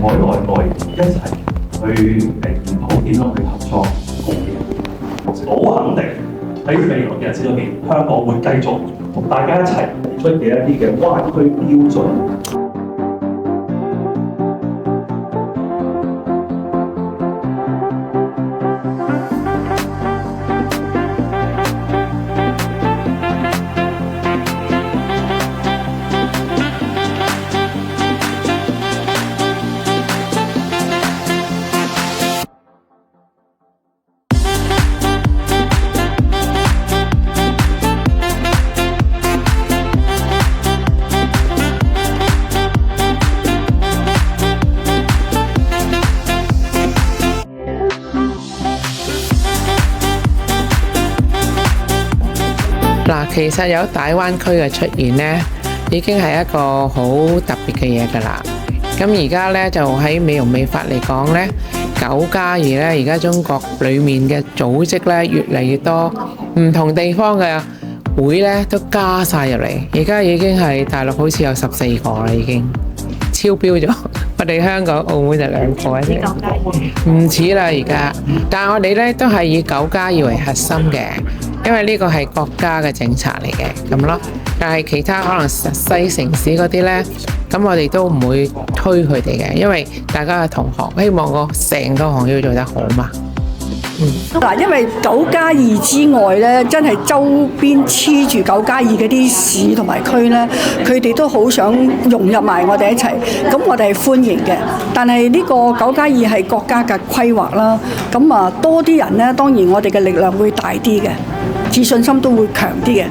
海內一齊去研討點樣去合作共贏。好肯定喺未來嘅日子裏邊，香港會繼續同大家一齊提出嘅一啲嘅灣區標準。嗱，其實有大灣區嘅出現呢，已經係一個好特別嘅嘢㗎啦。咁而家呢，就喺美容美髮嚟講呢，9+2呢，而家中國裡面嘅組織呢，越嚟越多，唔同地方嘅會呢都加晒入嚟。而家已經係大陸好似有14個啦，已經超標咗。我哋香港、澳門就2個啫，唔似啦而家。但係我哋呢都係以9+2為核心嘅。因為呢個係國家嘅政策嚟嘅，咁咯。但係其他可能細城市嗰啲呢，咁我哋都唔會推佢哋嘅，因為大家嘅同行希望個成個行業做得好嘛。嗱，因為9+2之外咧，真係周邊黐住9+2嗰啲市同埋區咧，佢哋都好想融入埋我哋一齊。咁我哋係歡迎嘅，但係呢個9+2係國家嘅規劃啦。咁多啲人咧，當然我哋嘅力量會大啲嘅，自信心都會強啲嘅。